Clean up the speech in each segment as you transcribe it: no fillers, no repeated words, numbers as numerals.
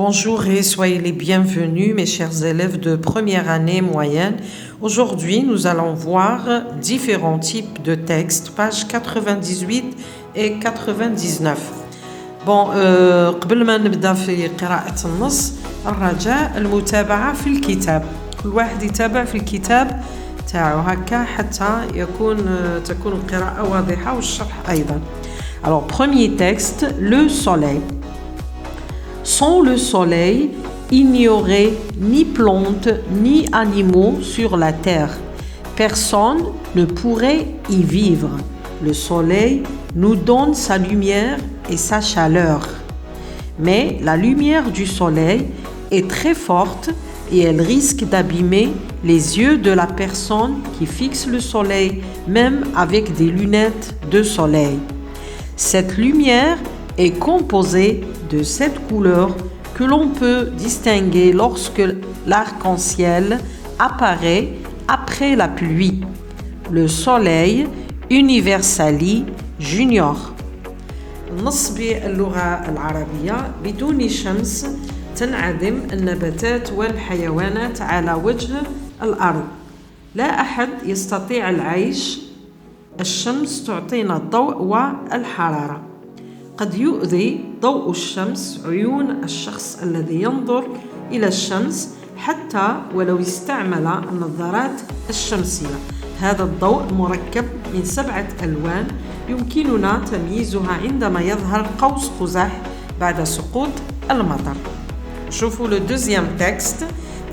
Bonjour et soyez les bienvenus mes chers élèves de première année moyenne. Aujourd'hui, nous allons voir différents types de textes, pages 98 et 99. قبل ما نبدأ في قراءة النص الرجاء المتابعة في الكتاب. كل واحد يتابع في الكتاب تاعو هكا حتى تكون القراءة واضحة والشرح أيضا. Alors, premier texte, le soleil. Sans le soleil, il n'y aurait ni plantes ni animaux sur la terre. Personne ne pourrait y vivre. Le soleil nous donne sa lumière et sa chaleur. Mais la lumière du soleil est très forte et elle risque d'abîmer les yeux de la personne qui fixe le soleil, même avec des lunettes de soleil. Cette lumière est composée de 7 couleurs que l'on peut distinguer lorsque l'arc-en-ciel apparaît après la pluie. Le soleil Universali Junior. النص باللغة العربية بدون شمس تنعدم النباتات والحيوانات على وجه الأرض. لا أحد يستطيع العيش. الشمس تعطينا الضوء والحرارة. قد يؤذي ضوء الشمس عيون الشخص الذي ينظر إلى الشمس حتى ولو استعمل النظارات الشمسية. هذا الضوء مركب من 7 ألوان يمكننا تمييزها عندما يظهر قوس قزح بعد سقوط المطر. شوفوا le deuxième texte.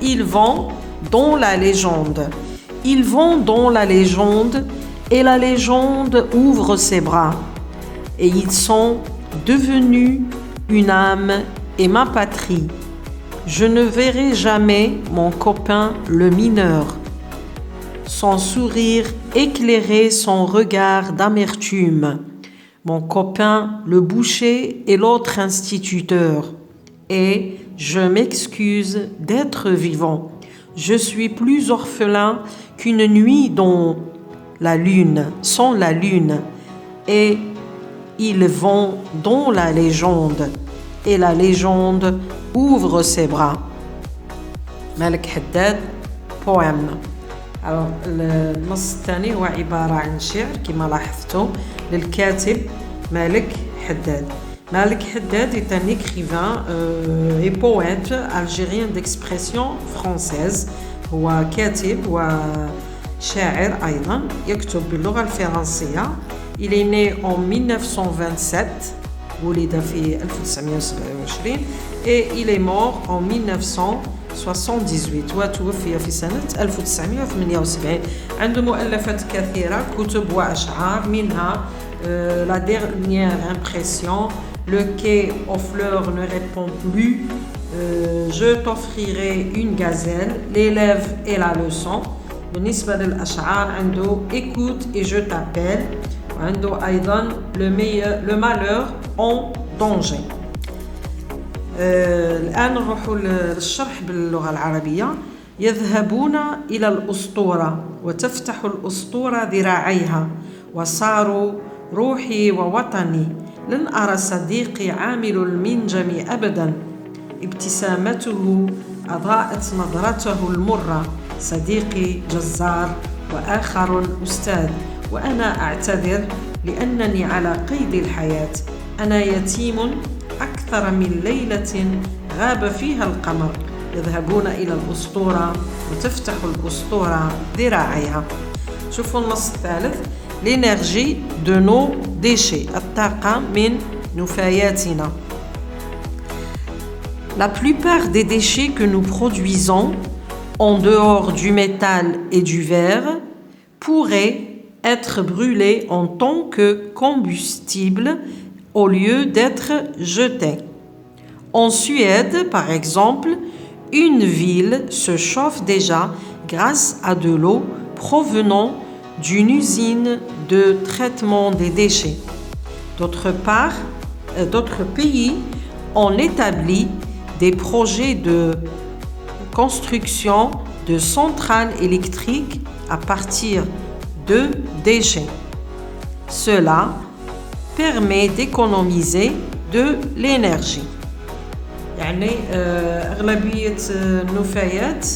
Ils vont dans la légende. Ils vont dans la légende et la légende ouvre ses bras. Et ils sont devenus une âme et ma patrie. Je ne verrai jamais mon copain le mineur. Son sourire éclairait son regard d'amertume. Mon copain le boucher et l'autre instituteur. Et je m'excuse d'être vivant. Je suis plus orphelin qu'une nuit dans la lune, sans la lune. Et ils vont dans la légende. Et la légende ouvre ses bras. مالك حداد poème. Alors, النص الثاني هو عبارة عن شعر كما لاحظتوا للكاتب مالك حداد. مالك حداد est un écrivain et poète algérien d'expression française. هو كاتب وشاعر أيضا يكتب باللغة الفرنسية. Il est né en 1927 ولد في 1927 et il est mort en 1978 وتوفي في سنة 1978. عنده مؤلفات كثيرة كتب وأشعار منها La dernière impression, Le quai aux fleurs ne répond plus, Je t'offrirai une gazelle, L'élève et la leçon. بالنسبة للأشعار عنده Écoute et je t'appelle. وعنده أيضا Le malheur en danger. الآن نروح للشرح باللغة العربية. يذهبون إلى الأسطورة وتفتح الأسطورة ذراعيها وصاروا روحي ووطني. لن أرى صديقي عامل المنجم أبدا. ابتسامته أضاءت نظرته المرة. صديقي جزار وآخر أستاذ وأنا أعتذر لأنني على قيد الحياة. أنا يتيم أكثر من ليلة غاب فيها القمر. يذهبون إلى الأسطورة وتفتح الأسطورة ذراعيها. شوفوا النص الثالث. L'énergie de nos déchets. الطاقة من نفاياتنا. La plupart des déchets que nous produisons en dehors du métal et du verre pourraient être brûlés en tant que combustible au lieu d'être jetés. En Suède, par exemple, une ville se chauffe déjà grâce à de l'eau provenant d'une usine de traitement des déchets. D'autre part, d'autres pays ont établi des projets de construction de centrales électriques à partir de déchets. Cela permet d'économiser de l'énergie. يعني أغلبية النفايات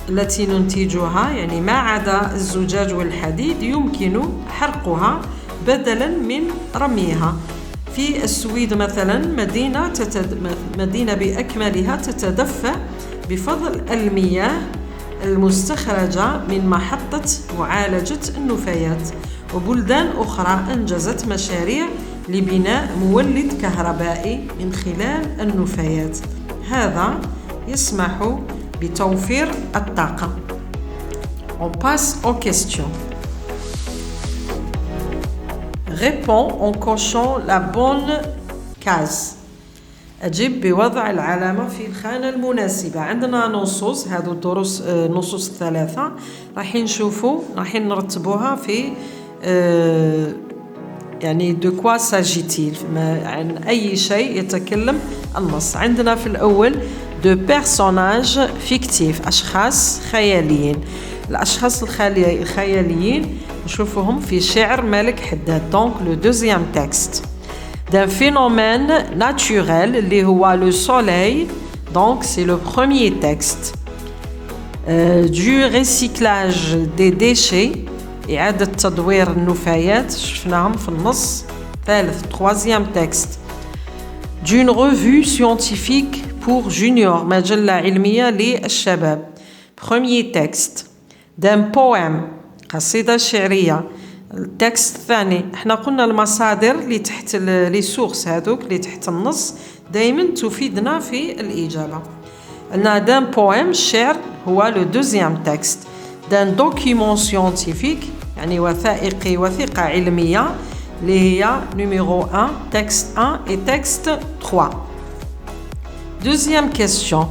التي ننتجها يعني ما عدا الزجاج والحديد يمكن حرقها بدلا من رميها. في السويد مثلا مدينة بأكملها تتدفى بفضل المياه المستخرجة من محطة معالجة النفايات، وبلدان أخرى أنجزت مشاريع لبناء مولد كهربائي من خلال النفايات. هذا يسمح بتوفير الطاقة. On passe aux questions. Réponds en cochant la bonne case. أجب بوضع العلامة في الخانة المناسبة. عندنا نصوص، هذو الدروس نصوص الثلاثة راح نرتبوها في يعني de quoi s'agit-il، عن أي شيء يتكلم النص. عندنا في الأول de personnages fictifs، أشخاص خياليين. الأشخاص الخياليين نشوفهم في شعر مالك حداد. donc le deuxième texte d'un phénomène naturel اللي هو le soleil. donc c'est le premier texte. Du recyclage des déchets، إعادة تدوير النفايات شفناهم في النص. ثالث troisième texte d'une revue scientifique pour junior، مجلة علمية للشباب. premier texte d'un poème، قصيدة شعرية. التكست الثاني، احنا قلنا المصادر اللي تحت لي سورس هذوك اللي تحت النص دائما تفيدنا في الإجابة. عندنا d'un poème الشعر هو le deuxième texte. d'un document scientifique يعني وثيقة علمية اللي هي numéro 1 texte 1 et texte 3. Deuxième question.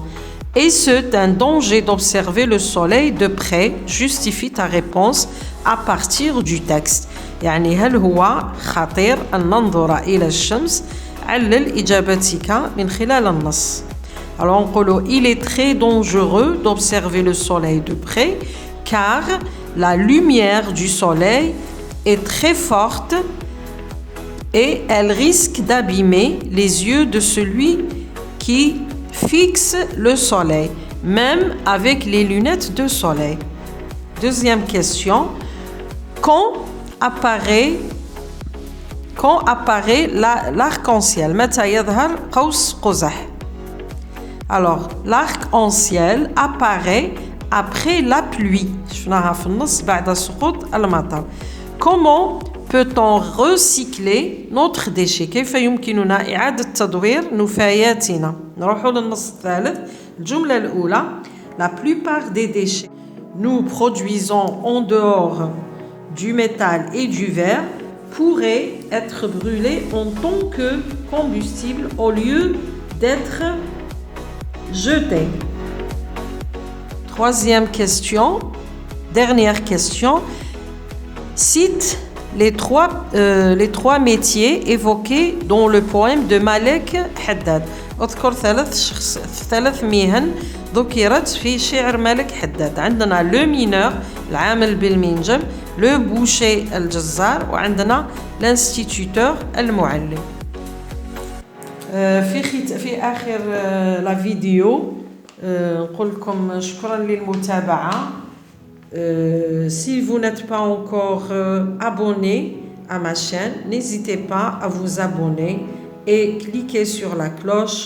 Est-ce un danger d'observer le soleil de près? Justifie ta réponse à partir du texte. يعني هل هو خطير أن ننظر إلى الشمس؟ علل إجابتك من خلال النص. Alors نقولوا il est très dangereux d'observer le soleil de près car la lumière du soleil est très forte et elle risque d'abîmer les yeux de celui qui fixe le soleil, même avec les lunettes de soleil. Deuxième question. Quand apparaît l'arc-en-ciel? متى يظهر قوس قزح؟ Alors, l'arc-en-ciel apparaît après la pluie. شفناها في النص بعد سقوط المطر. Comment peut-on recycler notre déchet؟ كيف يمكننا إعادة تدوير نفاياتنا؟ نروحوا للنص الثالث. الجملة الأولى La plupart des déchets nous produisons en dehors du métal et du verre pourraient être brûlés en tant que combustible au lieu d'être jetés. Troisième question, dernière question. Cite les trois métiers évoqués dans le poème de Malek Haddad. اذكر ثلاث مهن ذكرت في شعر مالك حداد. عندنا لو مينور العامل بالمنجم، لو بوشي الجزار، وعندنا لانستيتيوتور المعلم. في آخر لا فيديو نقول لكم شكرا للمتابعة. Si vous n'êtes pas encore abonné à ma chaîne, n'hésitez pas à vous abonner et cliquez sur la cloche.